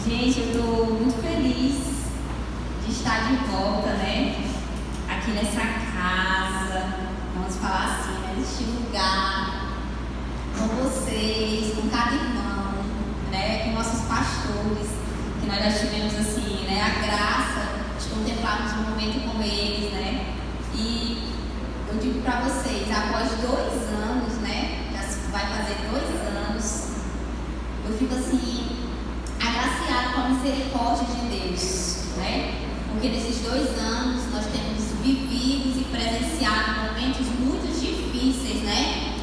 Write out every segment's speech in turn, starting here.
Gente, eu estou muito feliz de estar de volta, né? Aqui nessa casa, vamos falar assim, né? Neste lugar, com vocês, com cada irmão, né? Com nossos pastores, que nós já tivemos assim, né? A graça de contemplarmos um momento com eles, né? E eu digo para vocês, após 2 anos, né? Já vai fazer 2 anos, eu fico assim, agraciado com a misericórdia de Deus, né? Porque nesses 2 anos nós temos vivido e presenciado momentos muito difíceis, né?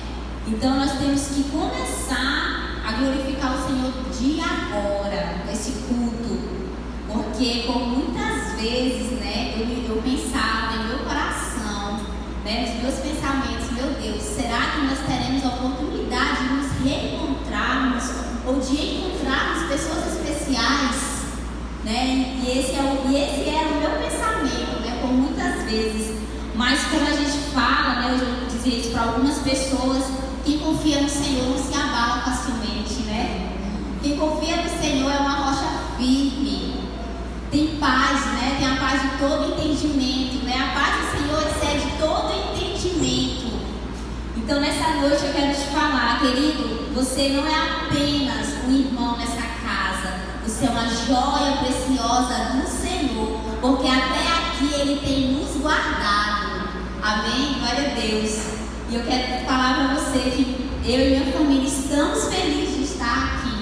Então nós temos que começar a glorificar o Senhor de agora, nesse culto, porque por muitas vezes, né, eu pensava em meu coração, né, nos meus pensamentos, meu Deus, será que nós teremos a oportunidade de nos reencontrarmos ou de encontrarmos pessoas especiais, né? E esse era o meu pensamento, né? Por muitas vezes. Mas quando a gente fala, né? Eu já dizia isso para algumas pessoas, quem confia no Senhor não se abala facilmente, né? Quem confia no Senhor é uma rocha firme, tem paz, né? Tem a paz de todo entendimento, né? A paz do Senhor excede todo entendimento. Então nessa noite eu quero te falar, querido, você não é apenas um irmão nessa casa, você é uma joia preciosa do Senhor, porque até aqui Ele tem nos guardado, amém? Glória a Deus. E eu quero falar para você que eu e minha família estamos felizes de estar aqui.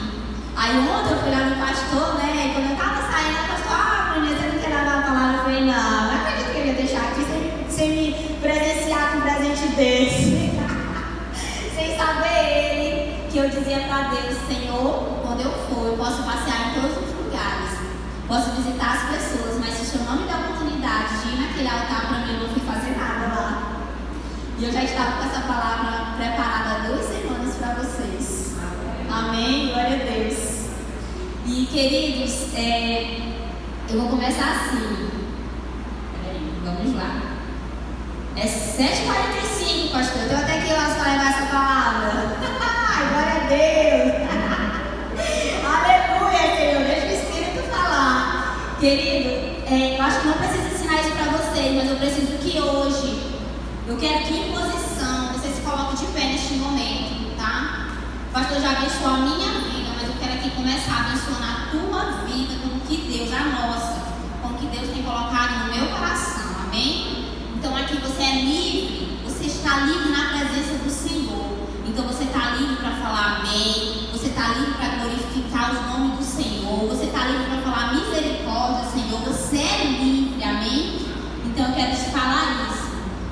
Aí ontem eu fui lá no pastor, né, e quando eu estava saindo, o pastor, Bruna, você não quer dar uma palavra? Eu falei, não acredito que ele ia deixar aqui sem me presenciar com um presente desse. Sem saber ele, que eu dizia para Deus, Senhor, quando eu for, eu posso passear em todos os lugares, posso visitar as pessoas, mas se o Senhor não me der a oportunidade de ir naquele altar para mim, eu não fui fazer nada lá. E eu já estava com essa palavra preparada há 2 semanas para vocês. Amém? Glória a Deus. E queridos, eu vou começar assim. Peraí, vamos lá. É 7h45, pastor. Eu tenho até que ir lá só levar essa palavra. Ai, glória a Deus. Aleluia, Senhor. Deixa o Espírito falar. Querido, eu acho que não preciso ensinar isso para vocês, mas eu preciso que hoje, eu quero que em posição, você se coloque de pé neste momento, tá? O pastor já abençoou a minha vida, mas eu quero aqui começar a abençoar a tua vida com o que Deus, a nossa, com o que Deus tem colocado no meu coração. Amém? Então aqui você é livre, você está livre na presença do Senhor. Então você está livre para falar amém, você está livre para glorificar os nomes do Senhor, você está livre para falar misericórdia, Senhor, você é livre, amém? Então eu quero te falar isso.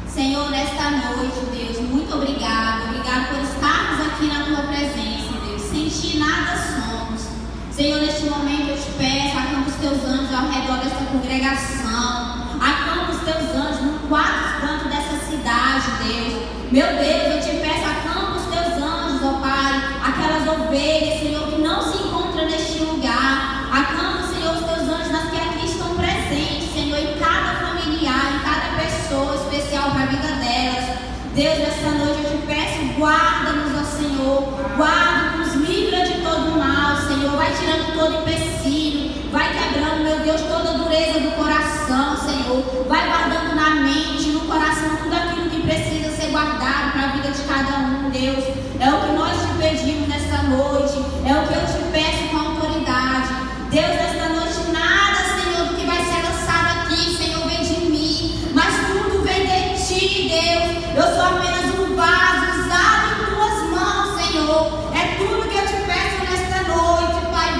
Senhor, nesta noite, Deus, muito obrigado por estarmos aqui na tua presença, Deus. Sem ti nada somos. Senhor, neste momento eu te peço, acampa os teus anjos ao redor desta congregação. Acampa os teus anjos no quarto canto dessa cidade, Deus. Meu Deus, eu te peço, acampa os teus anjos, ó Pai, aquelas ovelhas, Senhor, que não se encontram neste lugar. Acampa, Senhor, os teus anjos nas que aqui estão presentes, Senhor, em cada familiar, em cada pessoa especial para a vida delas. Deus, nesta noite eu te peço, guarda-nos, ó Senhor, guarda-nos, livra de todo mal, Senhor, vai tirando todo empecilho, vai quebrando, meu Deus, toda a dureza do coração, Senhor, vai guardando na mente, no coração, tudo aquilo que precisa ser guardado para a vida de cada um, Deus. É o que nós te pedimos nesta noite, é o que eu te peço com autoridade. Deus, nesta noite, nada, Senhor, do que vai ser lançado aqui, Senhor, vem de mim, mas tudo vem de ti, Deus. Eu sou apenas um vaso usado em tuas mãos, Senhor. É tudo que eu te peço nesta noite, Pai.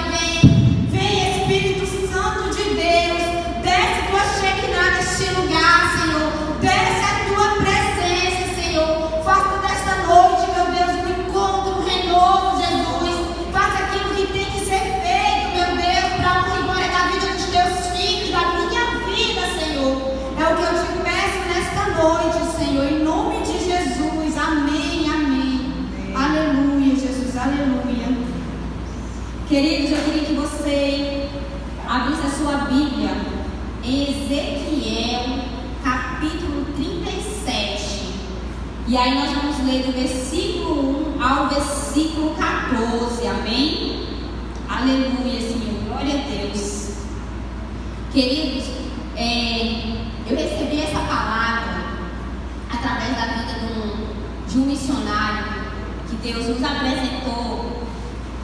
Vem, Espírito Santo de Deus. Desce tua Shekinah neste lugar, Senhor. Desce a tua presença, Senhor. Faça desta noite, meu Deus, um encontro, um renovo, Jesus. Faça aquilo que tem que ser feito, meu Deus, para a honra e glória da vida dos teus filhos, da minha vida, Senhor. É o que eu te peço nesta noite, Senhor, em nome de Jesus. Amém, amém. Aleluia, Jesus, aleluia. Queridos, eu queria que você abrisse a sua Bíblia em Ezequiel, capítulo 37. E aí nós vamos ler do versículo 1 ao versículo 14, amém? Aleluia, Senhor. Glória a Deus. Queridos, eu recebi essa palavra através da vida de um missionário que Deus nos apresentou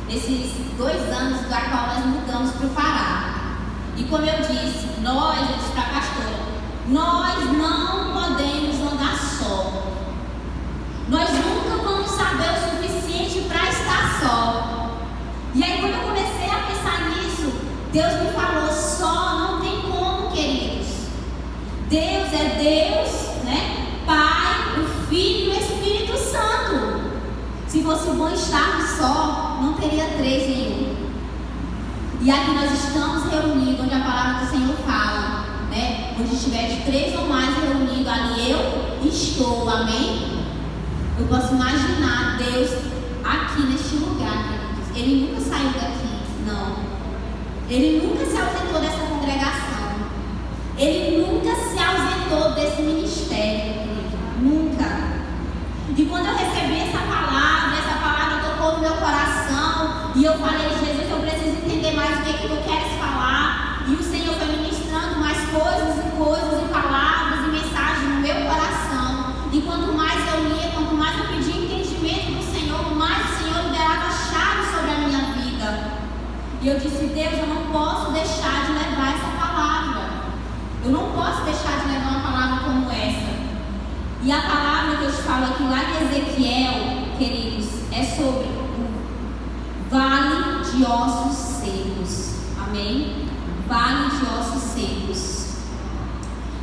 nesses 2 anos da qual nós mudamos para o Pará. E como eu disse para a pastora, nós não podemos andar só. Nós nunca vamos saber o suficiente para estar só. E aí quando eu comecei a pensar nisso, Deus me falou, só não tem como, queridos. Deus é Deus, né? Pai, o Filho e o Espírito Santo. Se fosse bom estarmos só, não teria 3 em 1. E aqui nós estamos reunidos, onde a palavra do Senhor fala, né? Onde estiver de 3 ou mais reunidos, ali eu estou, amém? Eu posso imaginar Deus aqui neste lugar, queridos. Ele nunca saiu daqui, não. Ele nunca se ausentou dessa congregação. Ele nunca se ausentou desse ministério, querido. Nunca. E quando eu recebi essa palavra tocou no meu coração. E eu falei, Jesus, eu preciso entender mais o que tu queres falar. E o Senhor foi ministrando mais coisas e palavras e mensagens no meu coração. E quanto mais eu lia, quanto mais eu pedia entendimento do Senhor, mais o Senhor liberava chaves sobre a minha vida. E eu disse, Deus, eu não posso deixar de levar essa palavra. Eu não posso deixar de levar uma palavra como essa. E a palavra que eu te falo aqui lá em Ezequiel, queridos, é sobre o vale de ossos secos. Amém? Vale de ossos secos.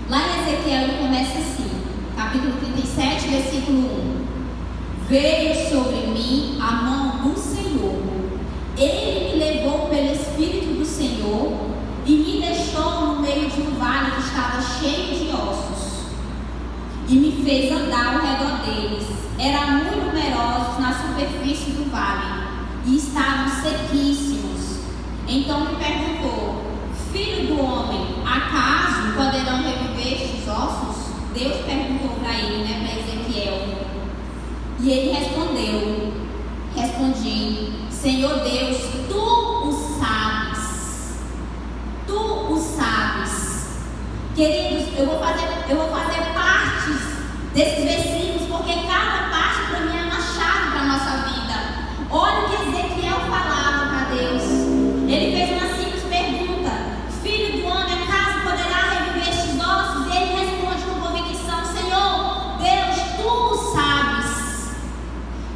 Lá em Ezequiel ele começa assim, capítulo 37, versículo 1. Veio sobre mim a mão do Senhor. Ele me levou pelo Espírito do Senhor e me deixou no meio de um vale que estava cheio de ossos. E me fez andar ao redor deles. Eram muito numerosos na superfície do vale e estavam sequíssimos. Então me perguntou, filho do homem, acaso poderão reviver estes ossos? Deus perguntou para ele, para Ezequiel. E ele respondi, Senhor Deus, tu o sabes. Tu o sabes. Queridos, eu vou fazer partes desses versículos, porque cada parte para mim é uma chave para a nossa vida. Olha o que Ezequiel falava para Deus. Ele fez uma simples pergunta, filho do homem, acaso poderá reviver estes ossos? E ele responde com convicção, Senhor Deus, tu o sabes.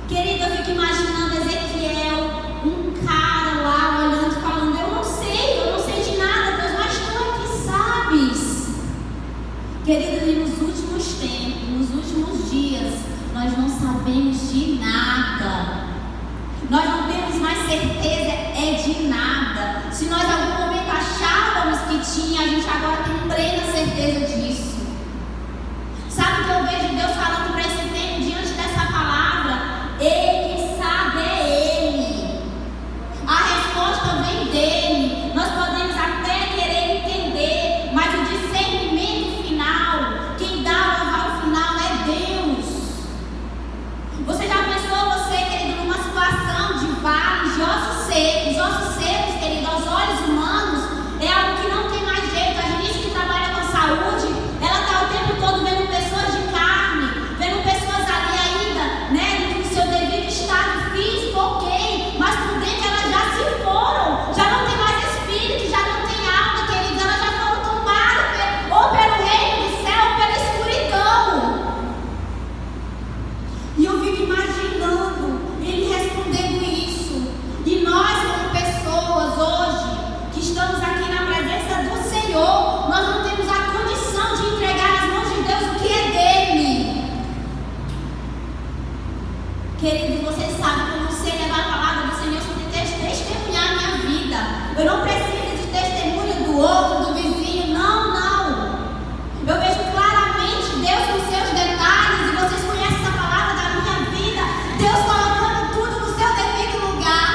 Querido, eu fico imaginando Ezequiel, um cara lá olhando e falando, eu não sei de nada, Deus, mas tu é que sabes. Querido, e nos últimos tempos, nos últimos dias, nós não sabemos de nada. Nós não temos mais certeza de nada. Se nós em algum momento achávamos que tinha, a gente agora tem plena certeza disso. Sabe o que eu vejo Deus falando para esse tempo diante dessa palavra? Ele que sabe é Ele. A resposta vem dele. Nós podemos até querer entender, mas o discernimento final, quem dá o aval final é Deus. Você já pensou, querido, numa situação de vales de ossos secos? Ossos secos, querido, aos olhos humanos, é algo que não tem mais jeito. A gente que trabalha com saúde, ela está o tempo todo vendo pessoas de carne, vendo pessoas ali ainda, no seu devido estado físico, ok, mas por dentro elas já se foram, já não tem mais espírito, já não tem alma, querido, elas já foram tomadas ou pelo reino do céu, ou pela escuridão. E eu fico imaginando ele respondendo isso. E nós, como pessoas hoje, que estamos aqui na presença do Senhor, nós não temos a condição de entregar nas mãos de Deus o que é dele. Queridos, vocês sabem que eu não sei levar a palavra do Senhor sem testemunhar a minha vida. Eu não preciso de testemunho do outro, do vizinho, não. Eu vejo claramente Deus com seus detalhes, e vocês conhecem essa palavra da minha vida. Deus colocando tudo no seu devido lugar.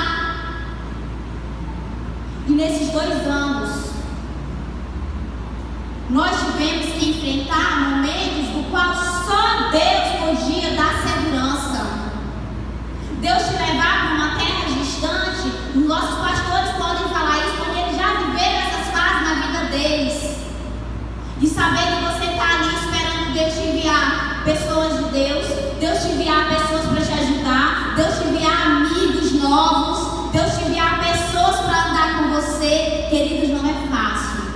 E nesses 2 anos, nós tivemos que enfrentar momentos do qual só Deus podia dar segurança. Deus te levar para uma terra distante, nossos pastores podem falar isso porque eles queridos, não é fácil.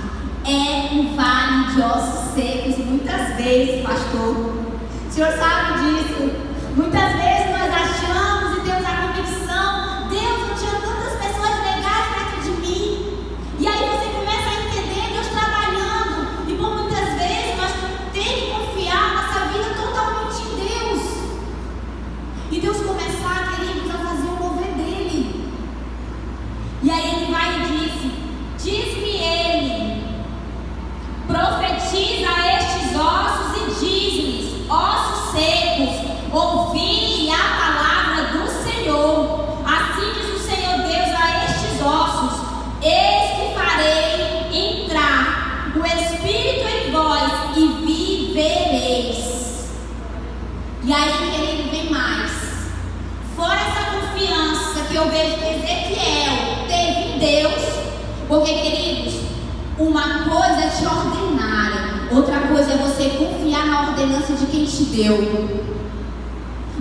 É um vale de ossos secos, muitas vezes, pastor. O senhor sabe disso. Muitas vezes nós achamos e temos a convicção: Deus, eu tinha tantas pessoas legais perto de mim. E aí você começa a entender Deus trabalhando. E por muitas vezes nós temos que confiar nossa vida totalmente em Deus. E Deus começar, queridos, a fazer o mover dele. E aí ele vai e diz-me ele, profetiza a estes ossos e diz-lhes: ossos secos, ouvi a palavra do Senhor. Assim diz o Senhor Deus a estes ossos: eis que farei entrar o Espírito em vós e vivereis. E aí, querido, vem mais. Fora essa confiança que eu vejo que Ezequiel teve em Deus, porque, queridos, uma coisa é te ordenar, outra coisa é você confiar na ordenança de quem te deu.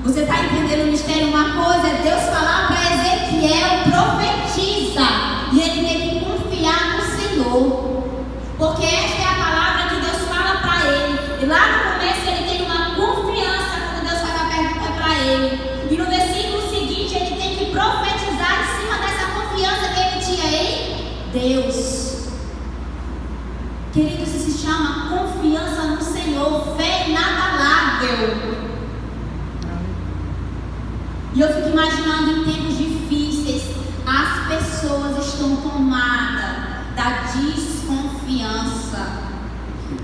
Você está entendendo o mistério? Uma coisa é Deus falar para Ezequiel: profetiza, e ele tem que confiar no Senhor, porque esta é a palavra que Deus fala para ele. E lá no começo ele tem uma confiança quando Deus faz a pergunta para ele. E no versículo seguinte ele tem que profetizar em cima dessa confiança que ele tinha em Deus. Querido, isso se chama confiança no Senhor, fé inabalável. E eu fico imaginando, em tempos difíceis, as pessoas estão tomadas da desconfiança.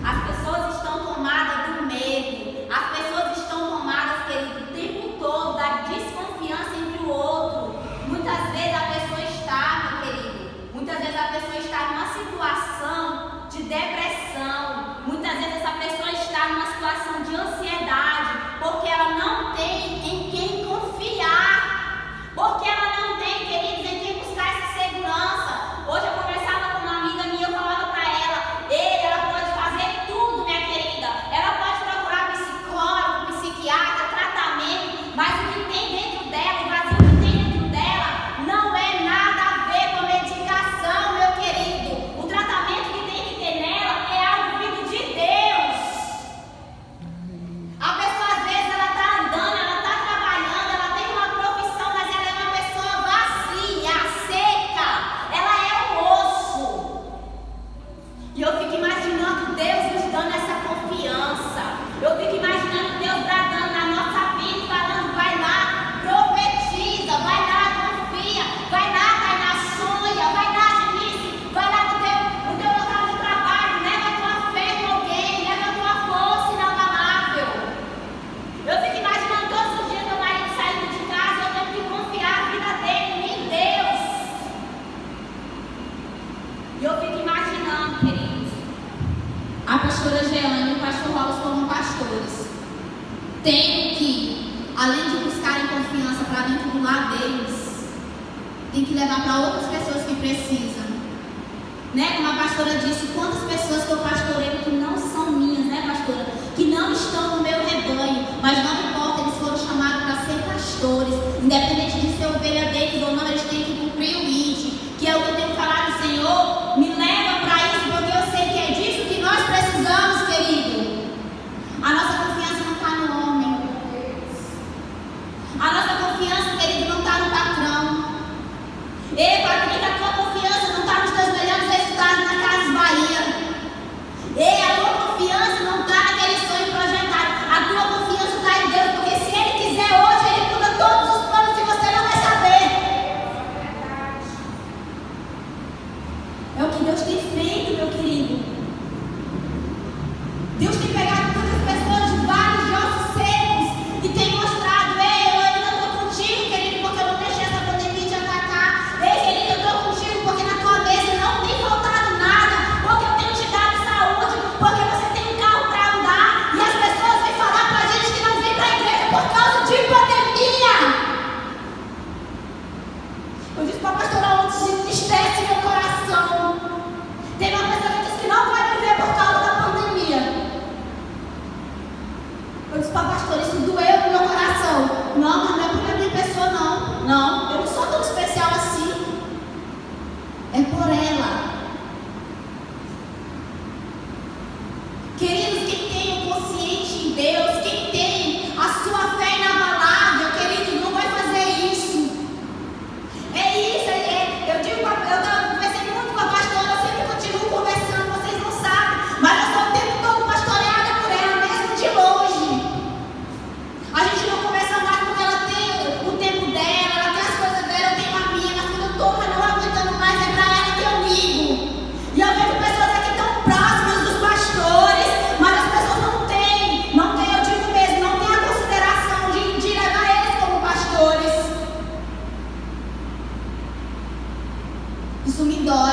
As pessoas estão tomadas do medo. As pessoas estão tomadas, querido, o tempo todo da desconfiança entre o outro. Muitas vezes a pessoa está, meu querido, muitas vezes a pessoa está numa situação de depressão. Muitas vezes essa pessoa está numa situação de ansiedade, porque ela não tem em quem confiar. Porque ela não tem, queridos, em quem buscar essa segurança. Hoje eu conversava com uma amiga minha, eu falava para ela: ela pode fazer tudo, minha querida. Ela pode procurar psicólogo, psiquiatra, tratamento, mas o que tem dentro dela, o vazio que tem dentro dela, não é nada a ver com a medicação, meu querido. O tratamento que tem que ter nela é algo vindo de Deus. A pessoa, às vezes, ela está andando, ela está trabalhando, ela tem uma profissão, mas ela é uma pessoa vazia, seca. Ela é um osso. E eu fico imaginando Deus nos dando essa confiança. Eu fico imaginando Deus bradando na nossa vida, falando: vai lá, profetiza, vai lá, confia, vai lá, Tainá, sonha, vai lá, Janice, vai lá no teu local de trabalho, leva a tua fé com alguém, leva a tua força inabalável. Eu fico imaginando todos os dias meu marido saindo de casa, eu tenho que confiar a vida dele em Deus. E eu fico imaginando, queridos, a pastora Jeane e o pastor Wallace como pastores, tendo que, além de buscarem confiança para dentro do lar deles, tem que levar para outras pessoas que precisam. Né? Como a pastora disse, quantas pessoas que eu pastoreio que não são minhas, né, pastora? Que não estão no meu rebanho, mas não importa, eles foram chamados para ser pastores. Independente de ser ovelha deles ou não, eles têm que cumprir o ID, que é o que eu tenho falado: Senhor, me leva para isso, porque eu sei que é disso que nós precisamos, querido. A nossa confiança não está no homem. A nossa confiança, querido, não está no patrão. Ei, Patrícia, a tua confiança não está nos teus melhores resultados na Casas Bahia. Ei, a tua confiança não está naquele sonho projetado. A tua confiança está em Deus, porque se Ele quiser hoje, Ele muda todos os planos que você não vai saber.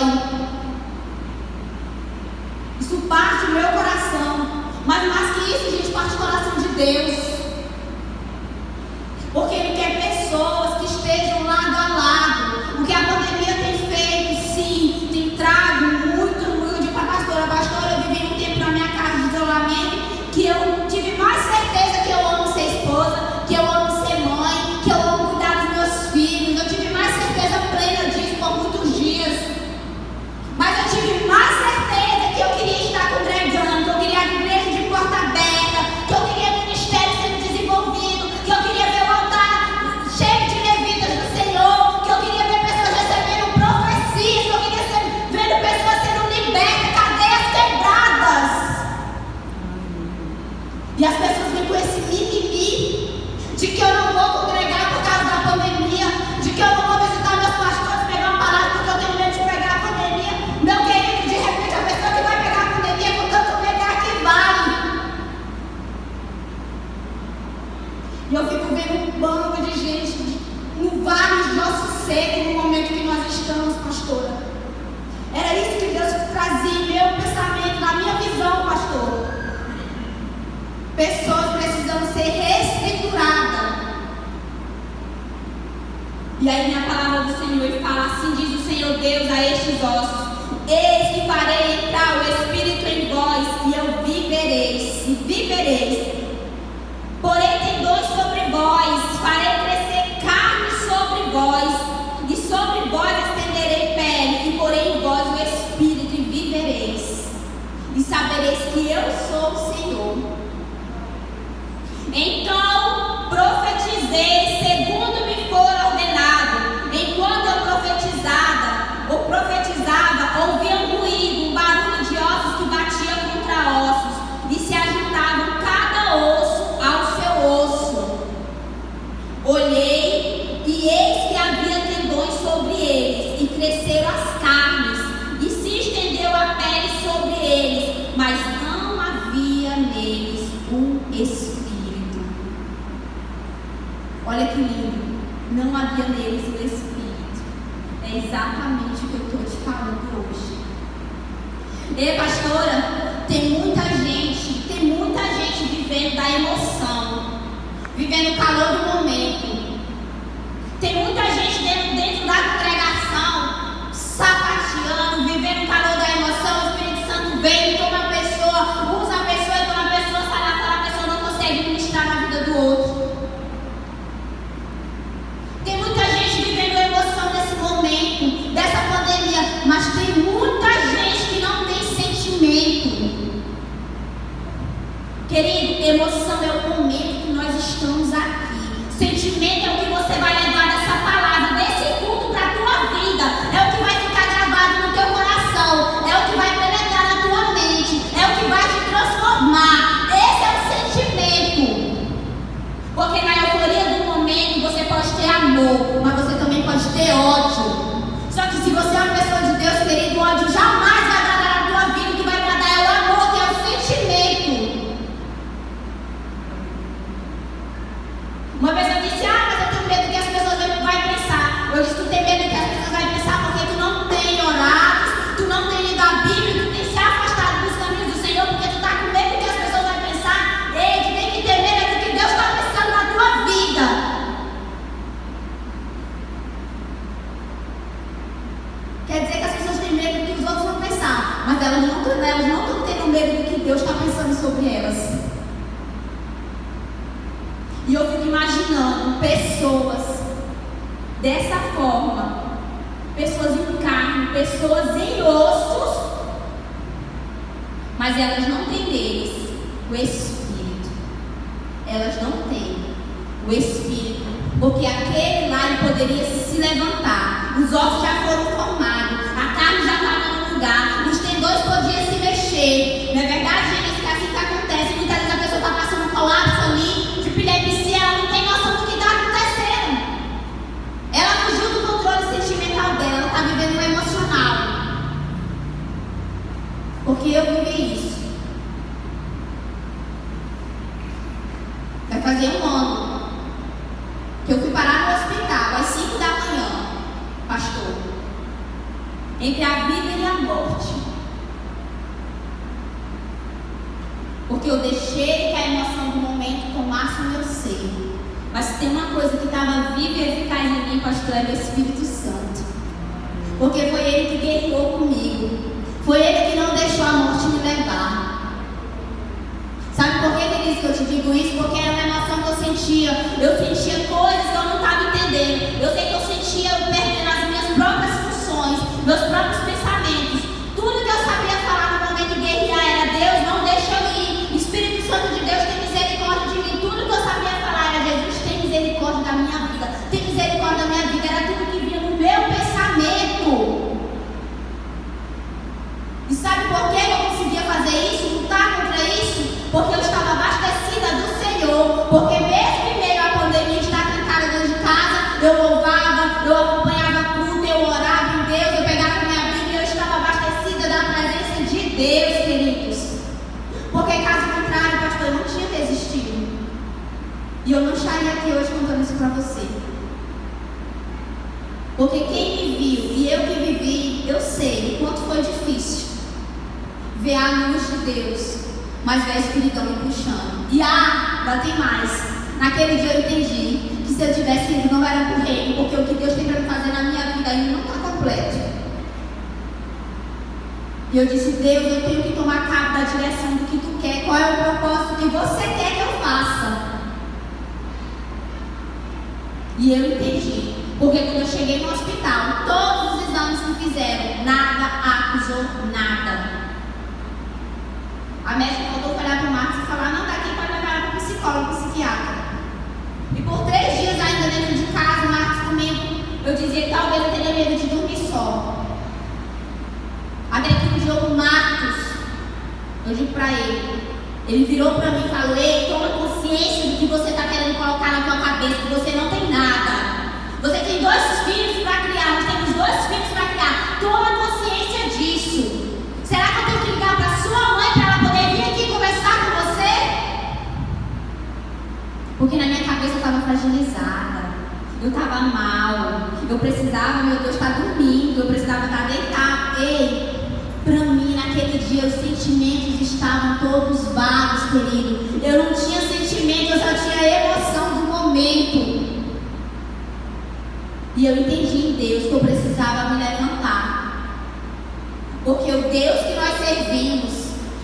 dói. Isso parte do meu coração. Mas mais que isso, gente, parte do coração de Deus. Porque Ele quer pessoas que estejam lado a lado. O que a pandemia tem feito, sim, tem trago muito. Eu digo para a pastora, eu vivi um tempo na minha casa de isolamento, que eu tive mais certeza que eu amo ser esposa, que eu amo ser mãe, que eu amo cuidar dos meus filhos. Eu tive mais certeza plena disso por muitos dias. Mas eu tive mais certeza que eu queria estar congregando, que eu queria a igreja de porta aberta, que eu queria o ministério sendo desenvolvido, que eu queria ver o altar cheio de levitas do Senhor, que eu queria ver pessoas recebendo profecias, que eu queria ver pessoas sendo libertas, cadeias quebradas. E as pessoas vêm com esse mimimi de que eu não vou congregar por causa da pandemia, de que eu não vou visitar meus pastores, pegar uma palavra porque eu tenho medo de pegar a pandemia. Meu querido, de repente a pessoa que vai pegar a pandemia com tanto medo é a que vale. E eu fico vendo um bando de gente, um vale de osso seco no momento que nós estamos, pastora. Era isso que Deus trazia em meu pensamento, na minha visão, pastor. Pessoas precisam ser reestruturadas. E aí na palavra do Senhor fala assim, diz o Senhor Deus a estes ossos: eis que farei entrar o Espírito em vós, e eu vivereis. Porém tendões sobre vós, farei crescer carne sobre vós, e sobre vós estenderei pele, e porei em vós o Espírito, e vivereis. E sabereis que eu sou o Senhor. Então profetizei segundo me for ordenado. Enquanto eu profetizava, ouvia um ruído, um barulho de ossos que batia contra ossos, e se ajuntavam cada osso ao seu osso. Olhei, e eis que havia tendões sobre eles, e cresceram as carnes, e se estendeu a pele sobre eles, mas não havia neles um espírito. Olha que lindo, não havia neles o Espírito. É exatamente o que eu estou te falando hoje. E pastora, tem muita gente vivendo da emoção, vivendo o calor do momento. Tem muita gente dentro da congregação, sapateando, vivendo o calor da emoção. O Espírito Santo vem, toma a pessoa, usa a pessoa, e quando a pessoa sai lá fora, a pessoa não consegue ministrar na vida do outro. Tem muita gente vivendo a emoção nesse momento, dessa pandemia, mas tem muita gente que não tem sentimento. Querido, emoção é o momento que nós estamos aqui. Sentimento é o que você vai levar dessa palavra, desse culto para a tua vida. É o que vai ficar gravado no teu coração. É o que vai penetrar na tua mente. É o que vai te transformar. Esse é o sentimento. Porque na euforia do momento você pode ter amor, mas você também pode ter ódio. Só que se você é uma pessoa de Deus, querido, o ódio jamais vai agradar a tua vida. O que vai agradar é o amor, que é o sentimento. Uma vez eu disse, mas eu tenho medo que as pessoas vão pensar. Eu disse, tu tem medo que as pessoas vão pensar porque tu não tem orado, tu não tem lido a Bíblia, tu tem se afastado dos caminhos do Senhor, porque tu está com medo que as pessoas vão pensar. Ei, tu tem que ter medo do que Deus está pensando na tua vida. Quer dizer que as pessoas têm medo do que os outros vão pensar, mas elas não estão tendo medo do que Deus está pensando sobre elas. E eu fico imaginando pessoas dessa forma, pessoas em carne, pessoas em ossos, mas elas não têm neles o Espírito. Elas não têm o Espírito, porque aquele lá ele poderia se levantar, os ossos já foram formados, a carne já estava no lugar, os tendões podiam se mexer. Não é verdade, gente? Que é assim que acontece. Muitas vezes a pessoa está passando um colapso ali, de epilepsia, ela não tem noção do que está acontecendo. Ela fugiu do controle sentimental dela, ela está vivendo o emocional. Porque eu vivi isso. Vai fazer um ano que eu fui parar no hospital às 5 da manhã, pastor. Entre a vida a morte. Porque eu deixei que a emoção do momento tomasse o meu ser. Mas tem uma coisa que estava viva e eficaz em mim, pastor, é o Espírito Santo. Porque foi Ele que guerreou comigo. Foi Ele que não deixou a morte me levar. Sabe por que eu te digo isso? Porque era uma emoção que eu sentia. Eu sentia coisas que eu não estava entendendo. Eu sei que eu sentia perdendo as minhas próprias funções, meus próprios pensamentos. Tudo que eu sabia falar no momento de guerrear era: Deus, não deixa eu ir. Espírito Santo de Deus, tem misericórdia de mim. Tudo que eu sabia falar era: Jesus, tem misericórdia da minha vida. Tem misericórdia da minha vida. Era tudo que vinha no meu pensamento. E sabe por que eu conseguia fazer isso? Lutar contra isso? Porque eu estava abastecida do Senhor. Porque mesmo em meio à pandemia, estar trancada dentro de casa, eu louvava, eu acompanhava culto, eu orava em Deus, eu pegava minha Bíblia e eu estava abastecida da presença de Deus, queridos. Porque caso contrário, pastor, eu não tinha resistido. E eu não estaria aqui hoje contando isso para você. Porque quem me viu e eu que vivi, eu sei o quanto foi difícil ver a luz de Deus, mas ver a escuridão me puxando. E ainda tem mais. Naquele dia eu entendi que se eu tivesse ido não era pro reino, porque o que Deus tem para me fazer na minha vida ainda não está completo. E eu disse: Deus, eu tenho que tomar cabo da direção do que tu quer. Qual é o propósito que você quer que eu faça? E eu entendi. Porque quando eu cheguei no hospital, todos os exames que fizeram, nada acusou nada. A médica voltou a olhar para o Marcos e falar: não, daqui pode levar para o psicólogo, psiquiatra. E por 3 dias ainda dentro de casa, o Marcos comigo, eu dizia que talvez eu teria medo de dormir só. Até que um dia o Marcos, eu digo para ele virou para mim e falou: ei, toma consciência do que você está querendo colocar na tua cabeça, que você não tem nada. Você tem 2 filhos para criar, nós temos 2 filhos para criar. Toma consciência disso. Será que eu tenho que ligar para sua mãe para ela poder vir aqui conversar com você? Porque na minha cabeça eu estava fragilizada. Eu estava mal. Eu precisava, meu Deus, estar dormindo. Eu precisava estar deitada. Ei, para mim naquele dia os sentimentos estavam todos vagos, querido. Eu não tinha sentimento, eu só tinha a emoção do momento. E eu entendi em Deus que eu precisava me levantar. Porque o Deus que nós servimos,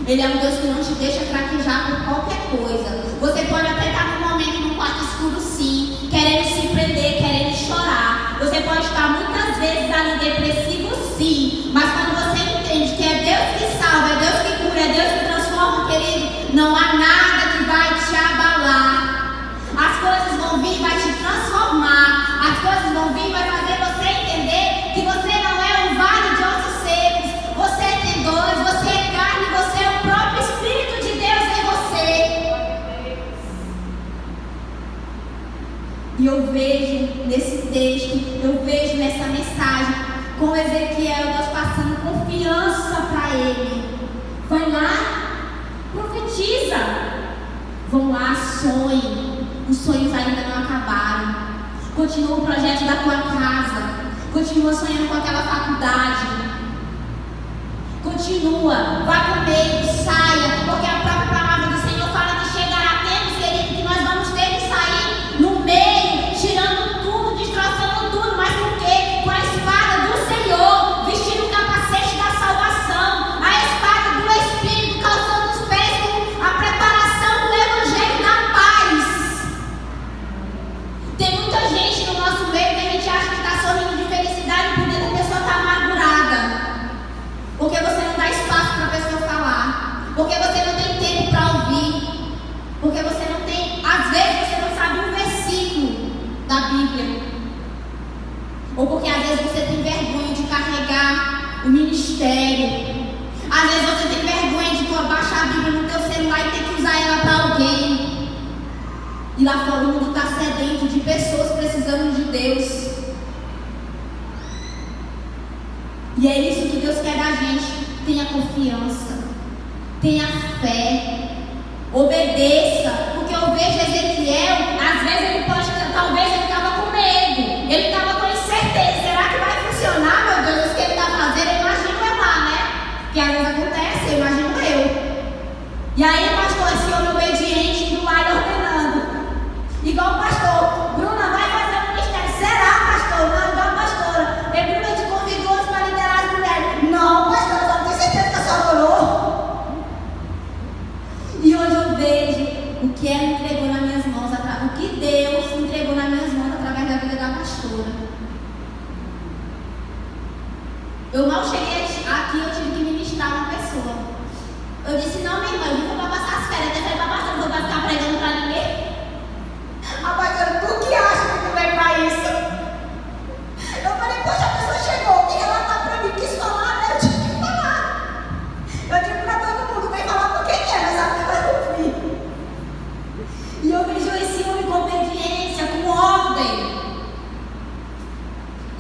Ele é um Deus que não te deixa fraquejar por qualquer coisa. Você pode até estar num momento num quarto escuro, sim, querendo se prender, querendo chorar. Você pode estar muitas vezes ali depressivo, sim. Mas quando você entende que é Deus que salva, é Deus que cura, é Deus que transforma, querido, não há nada que vai te abalar. As coisas vão vir e vai te transformar. As coisas vão vir e vai fazer você entender que você não é um vale de ossos secos. Você é T2, você é carne, você é o próprio Espírito de Deus em você. E eu vejo nesse texto, eu vejo nessa mensagem, com Ezequiel, Deus passando confiança para ele. Vai lá, profetiza. Vão lá, sonhe. Os sonhos ainda não acabaram. Continua o projeto da tua casa. Continua sonhando com aquela faculdade. Continua. Vá com medo, saia. Porque a própria palavra do Senhor fala que chegará tempos, querido, que nós vamos ter que sair no meio, tirando tudo, destroçando tudo. Mas por quê? Com a espada do Senhor, vestindo o capacete da salvação, a espada do Espírito, calçando os pés com a preparação do Evangelho da paz. Tem muita gente no nosso meio que a gente acha que está sorrindo de felicidade, por dentro a pessoa está amargurada. Porque você não dá espaço para a pessoa falar. Porque você não tem tempo para ouvir. Porque você não tem, às vezes você não sabe um versículo da Bíblia. Ou porque às vezes você tem vergonha de carregar o ministério. Às vezes você tem vergonha de baixar a Bíblia no teu celular e ter que usar ela para alguém. E lá fora o mundo está sedento de pessoas precisando de Deus. E é isso que Deus quer da gente. Tenha confiança, tenha fé, obedeça. Porque eu vejo Ezequiel, às vezes ele pode, talvez ele estava com medo, ele estava com incerteza. Será que vai funcionar, meu Deus, o que ele está fazendo? Eu imagino eu lá.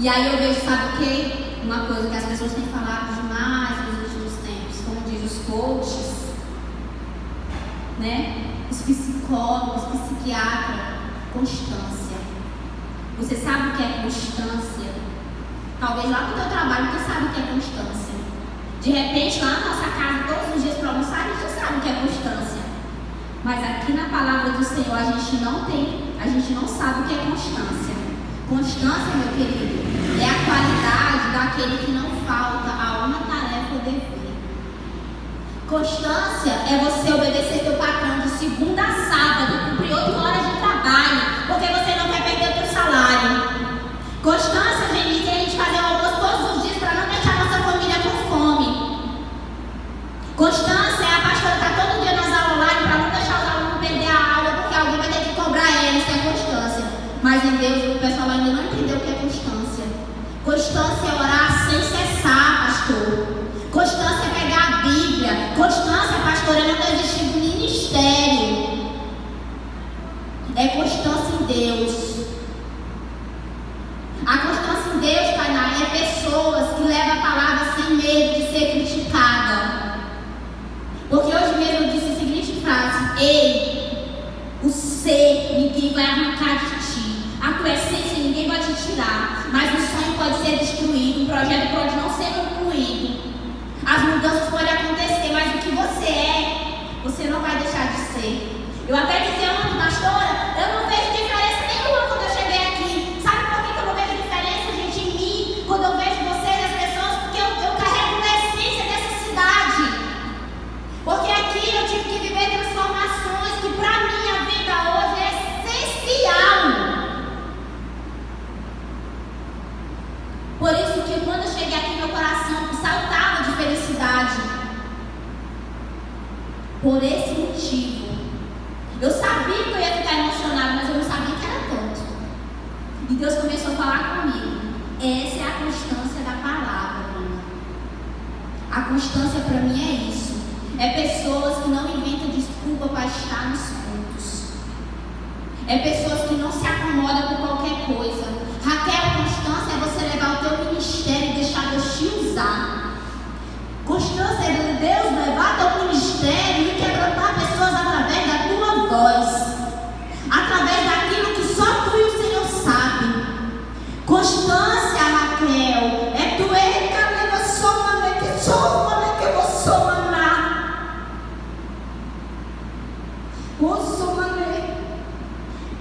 E aí eu vejo, sabe o quê? Uma coisa que as pessoas têm falado demais nos últimos tempos, como diz os coaches, né? Os psicólogos, psiquiatras, constância. Você sabe o que é constância? Talvez lá no teu trabalho tu sabe o que é constância. De repente lá na nossa casa, todos os dias para almoçar, a gente sabe o que é constância. Mas aqui na palavra do Senhor a gente não sabe o que é constância. Constância, meu querido, é a qualidade daquele que não falta a uma tarefa ou dever. Constância é você obedecer teu patrão de segunda a sábado, cumprir 8 horas de trabalho, porque você não quer perder o teu salário. Constância, gente, é a gente fazer o almoço todos os dias para não deixar nossa família com fome. Constância é a pastora estar todo dia nas aulas online para não deixar os alunos perder a aula, porque alguém vai ter que cobrar eles, isso é constância. Mas em Deus o pessoal ainda não entendeu o que é constância. Constância é orar sem cessar, pastor. Constância é pegar a Bíblia. Constância, pastor, é não desistir do ministério. É constância em Deus. A constância em Deus, Tainá, é pessoas que levam a palavra sem medo de ser criticada. Porque hoje mesmo eu disse a seguinte frase: ei, o ser ninguém vai arrancar de ti. A tua essência ninguém vai te tirar. Mas o sonho pode ser destruído, o projeto pode não ser concluído. As mudanças podem acontecer, mas o que você é, você não vai deixar de ser. Eu até dizia ontem, pastora, eu não vejo diferença nenhuma quando eu cheguei aqui. Sabe por que eu não vejo diferença, gente, em mim? Quando eu vejo vocês, as pessoas, porque eu carrego a essência dessa cidade. Porque aqui eu tive que viver transformações que para mim a vida hoje é essencial. Por isso que quando eu cheguei aqui, meu coração saltava de felicidade. Por esse motivo. Eu sabia que eu ia ficar emocionada, mas eu não sabia que era tanto. E Deus começou a falar comigo. Essa é a constância da palavra, mano. A constância para mim é isso. É pessoas que não inventam desculpa para estar nos pontos. É pessoas que não se acomodam com qualquer coisa. Raquel, constância é você levar o teu ministério e deixar Deus te usar. Constância é Deus levar teu ministério e quebrantar pessoas através da tua voz, através daquilo que só tu e o Senhor sabem. Constância, Raquel, é tu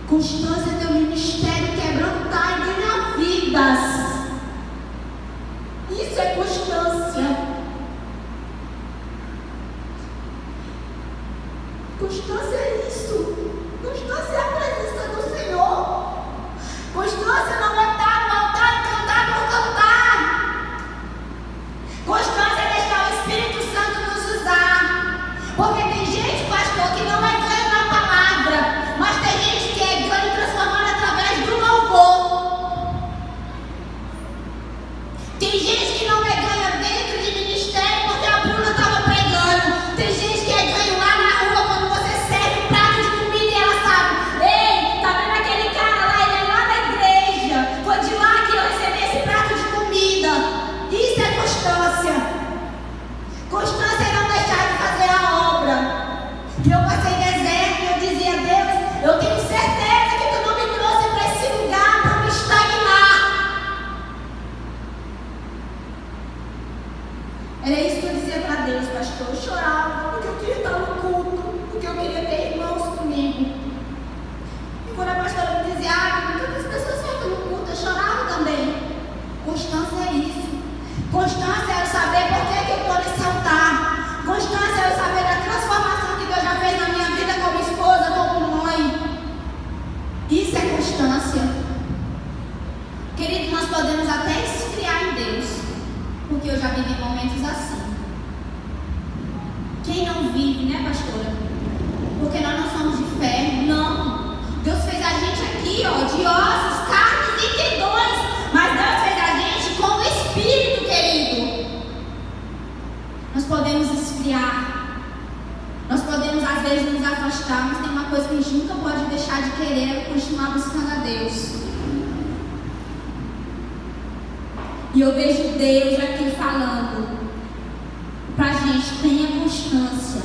constância é teu ministério quebrantar e ganhar vidas. Isso é constância. Constância é isso. Constância é a presença do Senhor. Constância não é estar no altar e cantar por cantar. Constância é deixar o Espírito Santo nos usar. Porque tem gente, pastor, que não é ganho na palavra, mas tem gente que é ganho transformado através do louvor. Tem gente que não é ganha dentro de ministério porque a Bruna estava pregando. Tem gente que é ganho lá na rua quando você serve um prato de comida e ela sabe: ei, tá vendo aquele cara lá? Ele é lá da igreja. Foi de lá que eu recebi esse prato de comida. Isso é constância. Constância é não deixar de fazer a obra. Eu passei deserto e eu dizia: Deus, eu tenho certeza que tu não me trouxe para esse lugar para me estagnar. Era isso que eu dizia para Deus, pastor. Eu chorava porque eu queria estar no culto, porque eu queria ter irmãos comigo. E quando a pastora me dizia: muitas pessoas ficam no culto, eu chorava também. Constância é isso. Constância é eu saber por que eu estou nesse altar. Constância é eu saber a transformação que Deus já fez na minha vida como esposa, como mãe. Isso é constância. Querido, nós podemos até esfriar em Deus, porque eu já vivi momentos assim. Quem não vive, né, pastora? Porque nós não somos de ferro, não. Deus fez a gente aqui, ó, de ossos, carnes e tendões. Mas Deus fez a gente com o Espírito, querido. Nós podemos esfriar. Nós podemos, às vezes, nos afastar. Mas tem uma coisa que a gente nunca pode deixar de querer: é continuar buscando a Deus. E eu vejo Deus aqui falando pra gente: tenha constância,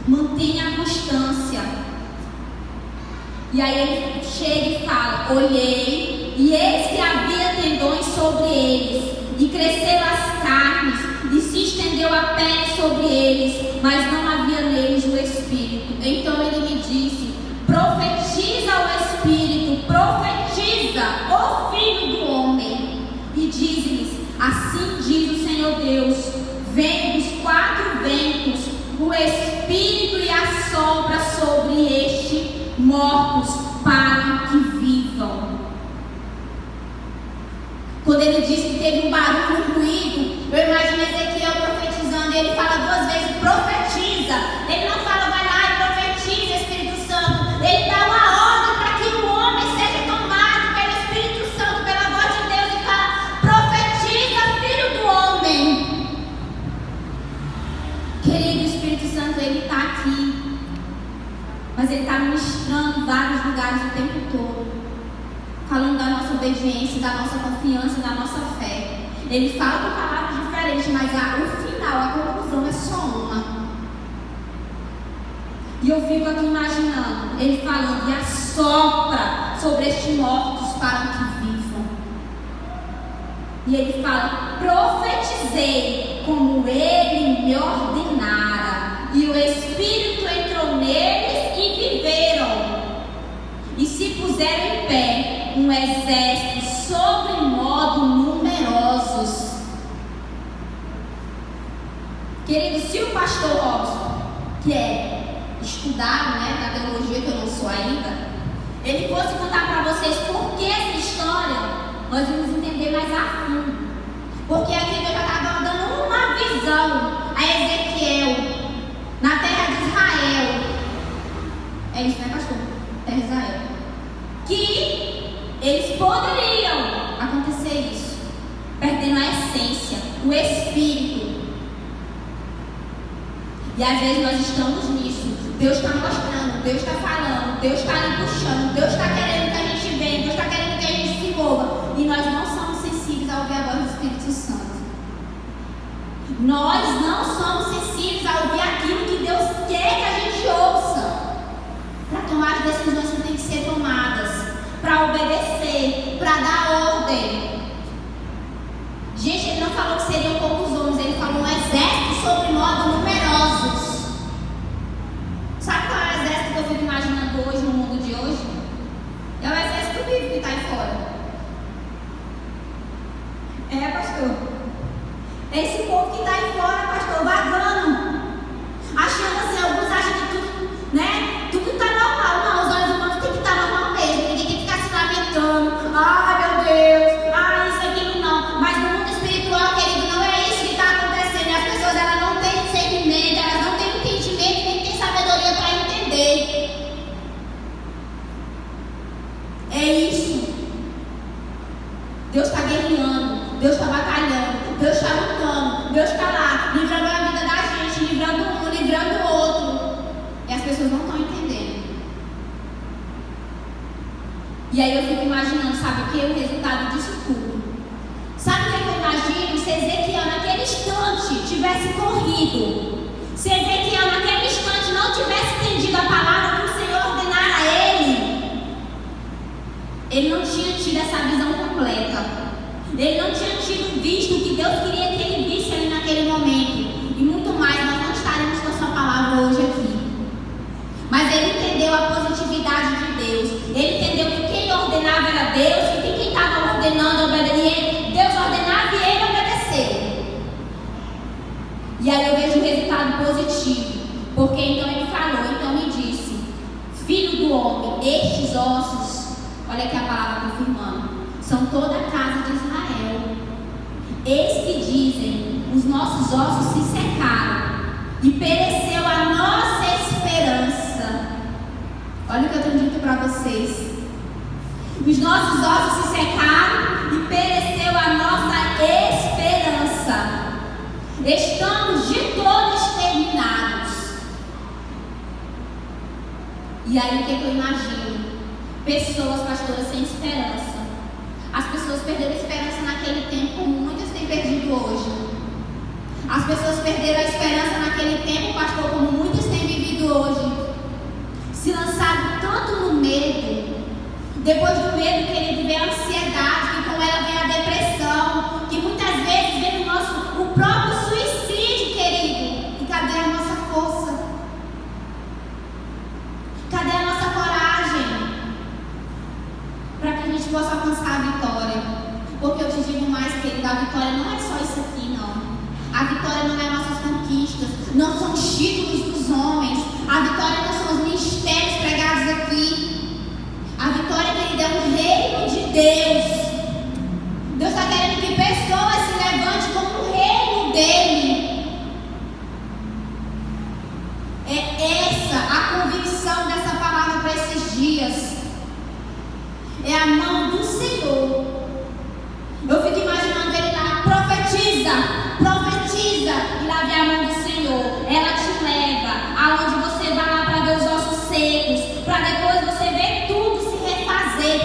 mantenha a constância. E aí ele chega e fala: olhei, e eis que havia tendões sobre eles, e cresceram as carnes, e se estendeu a pele sobre eles, mas não havia neles o Espírito. Então ele me disse: profetiza ao Espírito, profetiza, ó Filho do homem, e diz-lhes: assim diz o Senhor Deus, vem dos quatro ventos o Espírito e assopra sobre este mortos para que vivam. Quando ele diz que teve um barulho, um ruído, eu imagino Ezequiel profetizando, e ele fala duas vezes: profetiza. Ele não fala vai lá e profetiza, Espírito Santo. Ele dá uma ordem para que o homem seja tomado pelo Espírito Santo, pela voz de Deus, e fala: profetiza, Filho do homem. Querido, o Espírito Santo, ele está aqui, mas ele está ministrando em vários lugares o tempo todo, falando da nossa obediência, da nossa confiança, da nossa fé. Ele fala com palavras diferentes, mas o final, a conclusão é só uma. E eu fico aqui imaginando ele falando: e assopra sobre estes mortos para que vivam. E ele fala: profetizei como ele me ordenara, e o Espírito entrou neles e viveram, e se puseram em pé um exército sobremodo numerosos. Querido, se o pastor Robson, que é estudado, da teologia, que eu não sou ainda, ele fosse contar para vocês por que essa história, nós vamos entender mais a fundo. Porque aqui Deus já estava dando uma visão a Ezequiel na terra de Israel. É isso, né, pastor? Terra de Israel. Que eles poderiam acontecer isso, perdendo a essência, o Espírito. E às vezes nós estamos nisso. Deus está mostrando, Deus está falando, Deus está ali puxando, Deus está querendo que a gente venha, Deus está querendo que a gente se envolva, e nós não somos sensíveis a ouvir a voz do Espírito Santo. Nós não somos sensíveis a ouvir aquilo que Deus quer que a gente ouça, para tomar as decisões que têm que ser tomadas, para obedecer, para dar ordem. Gente, ele não falou que seriam poucos homens, ele falou um exército sobremodo numerosos. Sabe qual é o exército que eu fico imaginando hoje, no mundo de hoje? É o exército vivo que está aí fora. É, pastor. É esse povo que está aí fora, pastor, vagando, achando assim, alguns acham que tudo, tudo está normal. Não, os olhos humanos tem que estar normal mesmo, ninguém tem que ficar se lamentando. Ai, meu Deus, isso, aquilo, não. Mas no mundo espiritual, querido, não é isso que está acontecendo. E as pessoas, elas não têm discernimento, elas não têm entendimento, nem têm sabedoria para entender. É isso. Deus está guerreando, Deus está batalhando, Deus está lutando, Deus está lá, livrando a vida da gente, livrando um, livrando o outro. E as pessoas não estão entendendo. E aí eu fico imaginando, sabe o que? O resultado disso tudo. Sabe o que eu imagino? Se Ezequiel naquele instante tivesse corrido, se Ezequiel naquele instante não tivesse entendido a palavra que o Senhor ordenara a ele não tinha tido essa visão completa. Ele não tinha tido visto o que Deus queria que ele visse ali naquele momento. E muito mais, nós não estaremos com a sua palavra hoje aqui. Mas ele entendeu a positividade de Deus. Ele entendeu que quem ordenava era Deus, e que quem estava ordenando obedecia. Deus ordenava e ele obedeceu. E aí eu vejo o resultado positivo. Porque então ele falou, então me disse: Filho do homem, estes ossos, olha aqui a palavra confirmando, são toda a casa de Israel. Eis que dizem: os nossos ossos se secaram e pereceu a nossa esperança. Olha o que eu tenho dito para vocês. Os nossos ossos se secaram e pereceu a nossa esperança. Estamos de todo exterminados. E aí o que eu imagino? Pessoas, pastoras, sem esperança. As pessoas perderam esperança naquele tempo, como muitas têm perdido hoje. As pessoas perderam a esperança naquele tempo, pastor, como muitos têm vivido hoje. Se lançaram tanto no medo. Depois do medo, querido, vem a ansiedade, que com ela vem a depressão, que muitas vezes vem o próprio suicídio, querido. E cadê a nossa força? Cadê a nossa coragem? Para que a gente possa alcançar a vitória. Porque eu te digo mais, querido, a vitória não é só isso aqui, não. A vitória não é nossas conquistas, não são os títulos dos homens. A vitória não são os ministérios pregados aqui. A vitória, querida, é o reino de Deus. Deus está querendo que pessoas se levantem como o reino dele. É essa a convicção dessa palavra para esses dias. É a mão do Senhor. Eu fico imaginando ele lá, profetiza. E lá vem a mão do Senhor. Ela te leva aonde você vai lá para ver os ossos secos, para depois você ver tudo se refazer.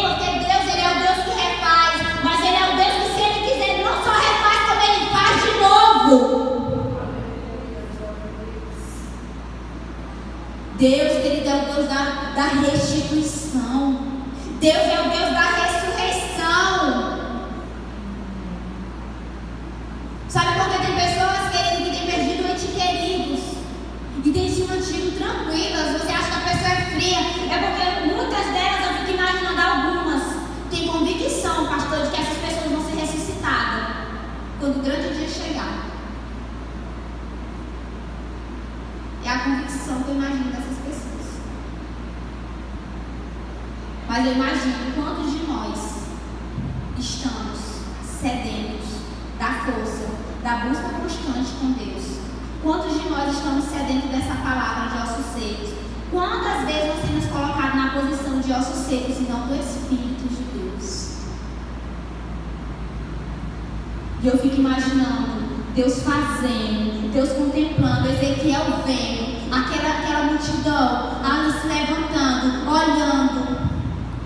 Porque Deus, ele é o Deus que refaz, mas ele é o Deus que, se ele quiser, ele não só refaz, como ele faz de novo. Deus, querido, é o Deus da restituição. Deus é o Deus da ressurreição. Sabe por que tem pessoas, querido, que têm perdido entes queridos e têm se mantido tranquilas? Você acha que a pessoa é fria? É porque muitas delas, eu fico imaginando algumas, têm convicção, pastor, de que essas pessoas vão ser ressuscitadas quando o grande dia chegar. É a convicção que eu imagino dessas pessoas. Mas eu imagino quantos de nós estamos sedentos da força, da busca constante com Deus. Quantos de nós estamos sedentos dessa palavra de ossos secos? Quantas vezes nós temos colocado na posição de ossos secos e não do Espírito de Deus? E eu fico imaginando Deus fazendo, Deus contemplando, Ezequiel vendo, aquela multidão ali se levantando, olhando.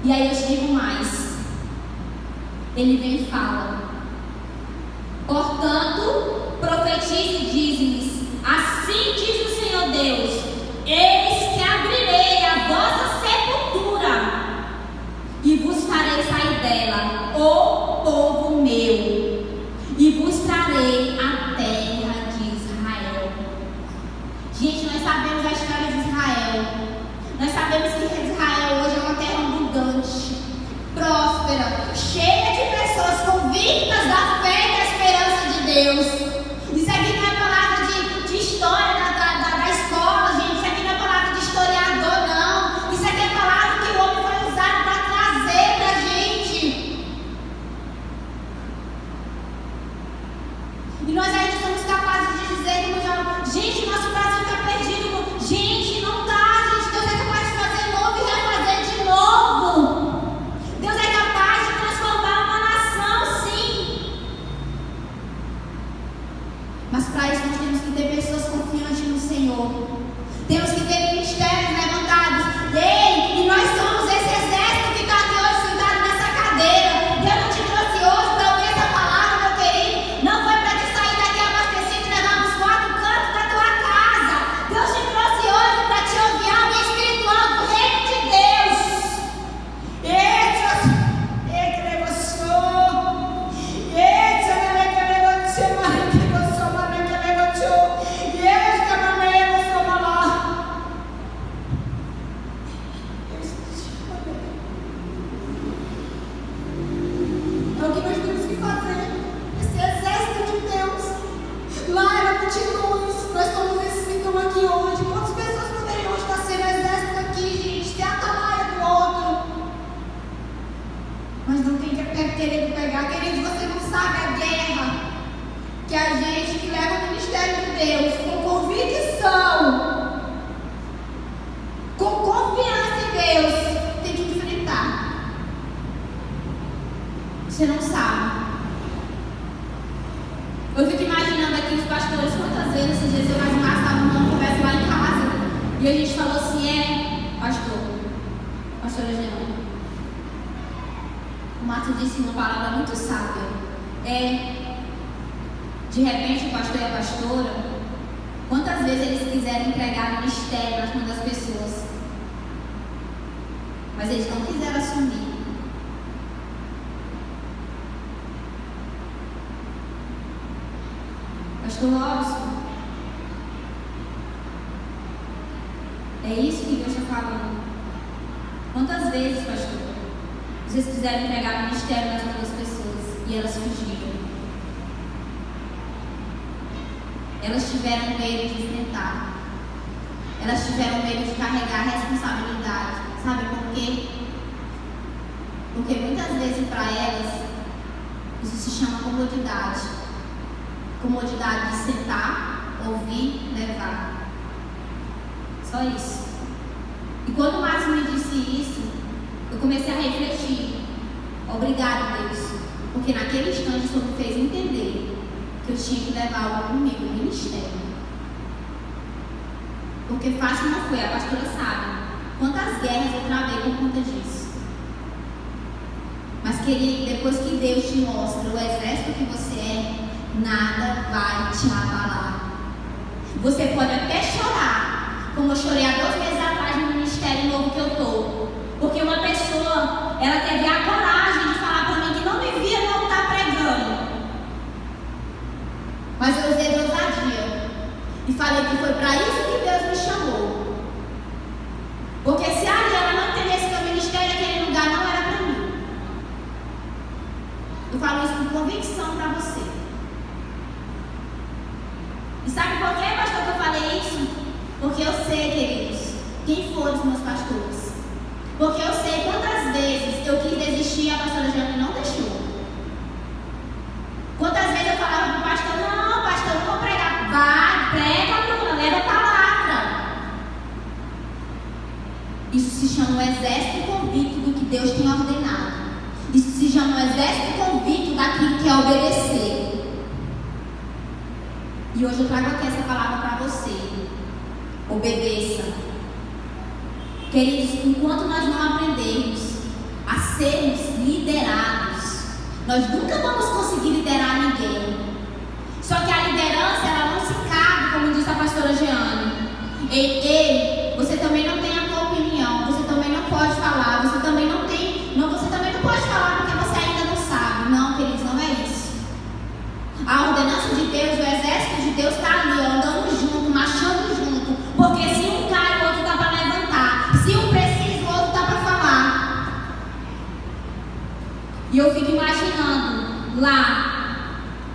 E aí eu te digo mais. Ele vem e fala: portanto, profetize e dize-lhes: assim diz o Senhor Deus, eis que abrirei a vossa sepultura e vos farei sair dela, ó povo meu, e vos trarei a terra de Israel. Gente, nós sabemos a história de Israel. Nós sabemos que Israel hoje é uma terra abundante, próspera, cheia de pessoas convictas da fé e da esperança de Deus. Isso aqui não é palavra de história da escola, gente. Isso aqui não é palavra de historiador, não. Isso aqui é palavra que o homem foi usado para trazer para a gente. E nós ainda somos capazes de dizer, como já, gente, nosso Brasil está perdido. Gente, não está, gente. Deus é capaz de fazer novo e refazer de novo. Deus é capaz de transformar uma nação, sim. Mas para isso nós temos que ter pessoas confiantes no Senhor. Temos que ter ministérios levantados. Ei, e nós somos esse exército que está aqui hoje sentado nessa cadeira. Deus não te trouxe hoje para ouvir essa palavra, meu querido. Não foi para te sair daqui abastecido e levar nos 4 cantos da tua casa. Deus te trouxe hoje para te ouvir algo espiritual do reino de Deus. É o que nós temos que fazer. Esse exército de Deus. Lá era multidões. Nós somos esses que estão aqui hoje. Quantas pessoas poderiam estar sendo exército aqui, gente? Ser a atalaia do outro. Mas não tem que querer pegar. Queridos, você não sabe a guerra que a gente que leva o ministério de Deus com convicção, com confiança em Deus, tem que enfrentar. Você não sabe. Eu fico imaginando aqui os pastores, quantas vezes esses dias eu mais mais estava numa conversa lá em casa e a gente falou assim: pastora Jean, o Márcio disse uma palavra muito sábia. De repente, o pastor e a pastora, quantas vezes eles quiseram entregar ministério nas mãos das pessoas, mas eles não quiseram assumir. Pastor Robson, é isso que Deus está falando. Quantas vezes, pastor, vocês quiseram entregar ministério nas mãos das pessoas e elas fugiram? Elas tiveram medo de enfrentar. Elas tiveram medo de carregar a responsabilidade. Sabe por quê? Porque muitas vezes para elas isso se chama comodidade. Comodidade de sentar, ouvir, levar. Só isso. E quando o Márcio me disse isso, eu comecei a refletir. Obrigado, Deus. Porque naquele instante o Senhor me fez entender que eu tinha que levar algo comigo, o ministério. Porque fácil não foi, a pastora sabe quantas guerras eu travei por conta disso. Mas querido, depois que Deus te mostra o exército que você é, nada vai te abalar. Você pode até chorar, como eu chorei há 2 meses atrás no ministério novo que eu estou. Porque uma pessoa, ela teve a coragem de falar para mim que não devia não estar pregando. Mas eu usei de ousadia e falei que foi para isso que Deus me chamou. Porque se ali ela não entendesse que o ministério naquele lugar não era para mim. Eu falo isso com convicção para você. E sabe por que, pastor, que eu falei isso? Porque eu sei, queridos, quem foram os meus pastores. Porque eu sei quantas vezes eu quis desistir e a pastora Jane não deixou. Quantas vezes eu falava para o pastor, não, pastor, eu não vou pregar. Vai, prega, Bruna, leva a palavra. Isso se chama um exército convicto do que Deus tem ordenado. Isso se chama um exército convicto daquilo que é obedecer. E hoje eu trago aqui essa palavra para você. Obedeça. Queridos, enquanto nós não aprendermos a sermos liderados, nós nunca vamos conseguir liderar ninguém. Só que a liderança, ela não se cabe, como disse a pastora Jeane. Ei, você também não tem a tua opinião, você também não pode falar, você também não pode falar porque você ainda não sabe. Não, queridos, não é isso. A ordenança de Deus, o exército de Deus está ali, andando junto, marchando junto. Porque se um cai, o outro está para levantar. Se um precisa, o outro está para falar. E eu fico imaginando lá,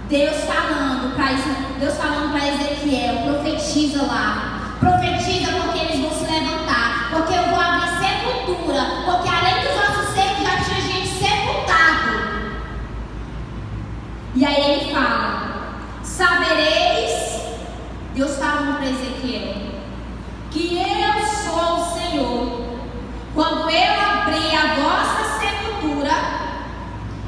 Deus falando para Ezequiel, profetiza lá. Profetiza porque eles vão se levantar. Porque eu vou abrir sepultura. Porque além dos ossos secos já tinha gente sepultado. E aí ele fala: sabereis, Deus falando para Ezequiel, que eu sou o Senhor, quando eu abrir a vossa sepultura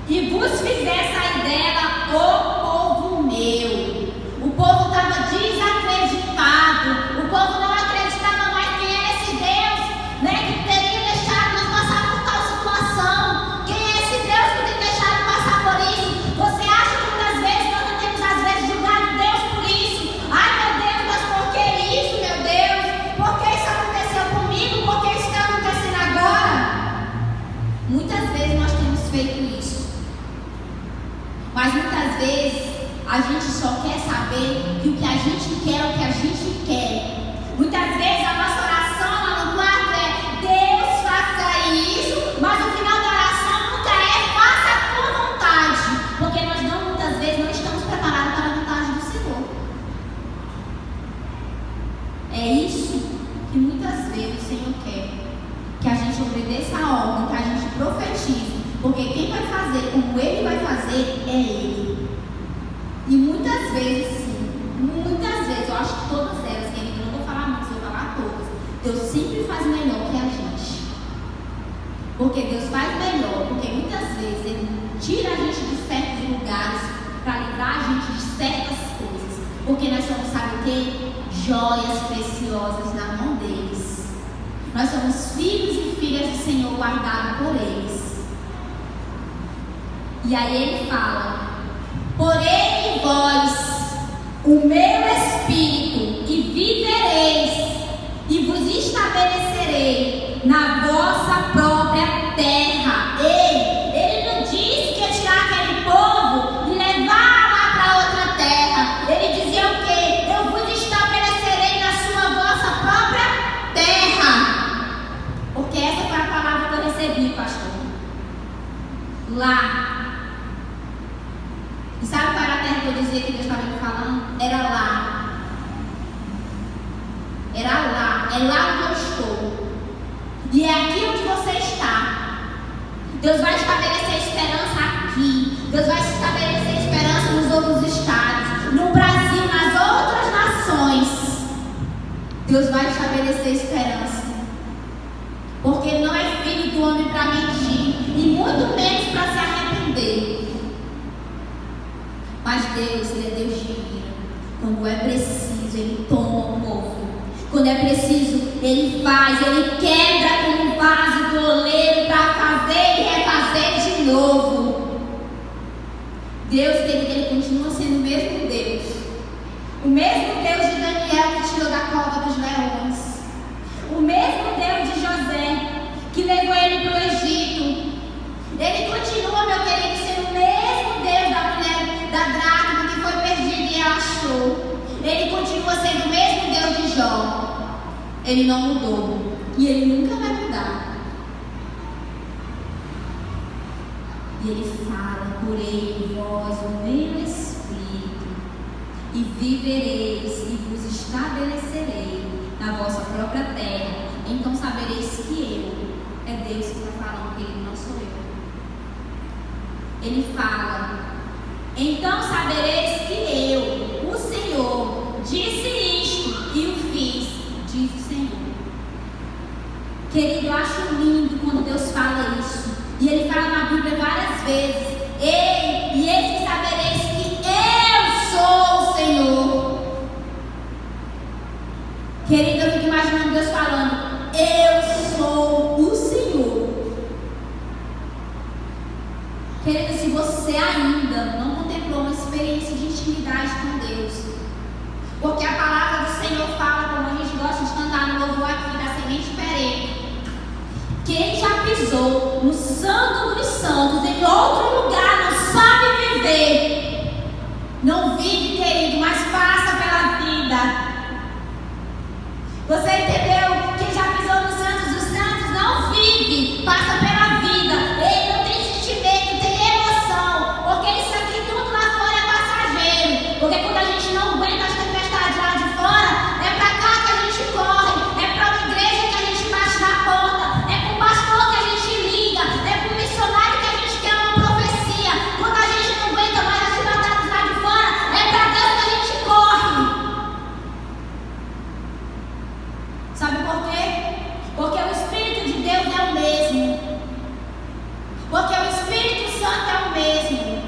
e vos fizer sair dela o povo meu. O povo estava desacreditado, o povo não acreditava mais quem é esse Deus, né, que teria deixado nós passar por tal situação. Quem é esse Deus que tem deixado passar por isso? Você acha que muitas vezes nós não temos às vezes julgado Deus por isso? Ai meu Deus, mas por que isso, meu Deus? Por que isso aconteceu comigo? Por que isso está acontecendo agora? Muitas vezes nós temos feito isso. Mas muitas vezes a gente só quer saber que o que a gente quer é o que a gente quer. Muitas vezes a nossa oração lá no quarto é: Deus, faça isso, mas o final da oração nunca é: faça a tua vontade. Porque nós muitas vezes não estamos preparados para a vontade do Senhor. É isso que muitas vezes o Senhor quer, que a gente obedeça a ordem, que a gente profetize. Porque quem vai fazer como Ele vai fazer é Ele. E muitas vezes, sim, muitas vezes, eu acho que todas elas, querido, eu não vou falar muito, eu vou falar todas. Deus sempre faz melhor que a gente. Porque Deus faz melhor, porque muitas vezes Ele tira a gente de certos lugares para livrar a gente de certas coisas. Porque nós somos, sabe o quê? Joias preciosas na mão deles. Nós somos filhos e filhas do Senhor, guardados por eles. E aí Ele fala: porém vós o meu espírito e vivereis e vos estabelecerei na vossa própria terra. Ei, ele não disse que ia tirar aquele povo e levar lá para outra terra. Ele dizia o quê? Eu vos estabelecerei na vossa própria terra. Porque essa foi a palavra que eu recebi, pastor. Lá. E sabe qual era a terra que eu dizia que Deus estava me falando? Era lá. Era lá. É lá onde eu estou. E é aqui onde você está. Deus vai estabelecer esperança aqui. Deus vai estabelecer esperança nos outros estados, no Brasil, nas outras nações. Deus vai estabelecer esperança. Porque não é filho do homem para mentir, e muito menos para se arrepender. Mas Deus, Ele é Deus de ira. Quando é preciso, Ele toma o povo. Quando é preciso, Ele faz, Ele quebra como um vaso do oleiro para fazer e refazer de novo. Deus, Ele continua sendo o mesmo Deus. O mesmo Deus de Daniel que tirou da cova dos leões. O mesmo Deus de José que levou ele para o Egito. Ele continua, meu querido, sendo o mesmo Deus da mulher da dracma que foi perdida e ela achou. Ele continua sendo o mesmo Deus de Jó. Ele não mudou. E ele nunca vai mudar. E ele fala: por ele vós o meu espírito, e vivereis e vos estabelecerei na vossa própria terra. Então sabereis que eu, é Deus que está falando, que ele não sou eu. Ele fala: então sabereis que eu, o Senhor, disse isto e o fiz, diz o Senhor. Querido, eu acho lindo quando Deus fala isso. E Ele fala na Bíblia várias vezes: ei, e eis que sabereis que eu sou o Senhor. Querido, eu fico imaginando Deus falando: eu sou o Senhor. Querido, se você ainda não contemplou uma experiência de intimidade com Deus, porque a palavra do Senhor fala, como a gente gosta de cantar no louvor aqui da Semente Perene, quem já pisou no Santo dos Santos, em outro lugar, não sabe viver. Não vive, querido, mas passa pela vida. Você entendeu? Quem já pisou no Santos dos Santos não vive, passa pela vida. Ele não tem sentimento, tem emoção, porque isso aqui tudo lá fora é passageiro. Porque quando a gente não aguenta as tempestades lá de fora, é pra cá que a gente corre, é pra uma igreja que a gente bate na porta, é pro pastor que a gente liga, é pro missionário que a gente quer uma profecia. Quando a gente não aguenta mais as batalhas lá de fora, é pra Deus que a gente corre. Sabe por quê? Porque o Espírito de Deus é o mesmo. Porque o Espírito Santo é o mesmo.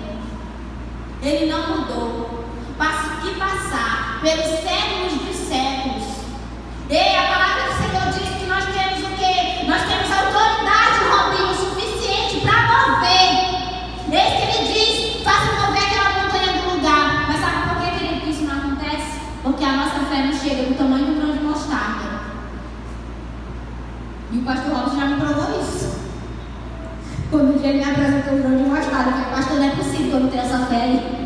Ele não mudou. Passa o que passar pelos séculos dos séculos. E a palavra do Senhor diz que nós temos o quê? Nós temos autoridade, Robinho, o suficiente para mover. Eis que ele diz: faça mover aquela montanha do lugar. Mas sabe por que isso não acontece? Porque a nossa fé não chega do tamanho do grão de mostarda. E o pastor Robson já me provou isso. Quando um dia ele me apresentou o grão de mostarda, eu falei: pastor, não é possível que eu não tenha essa fé.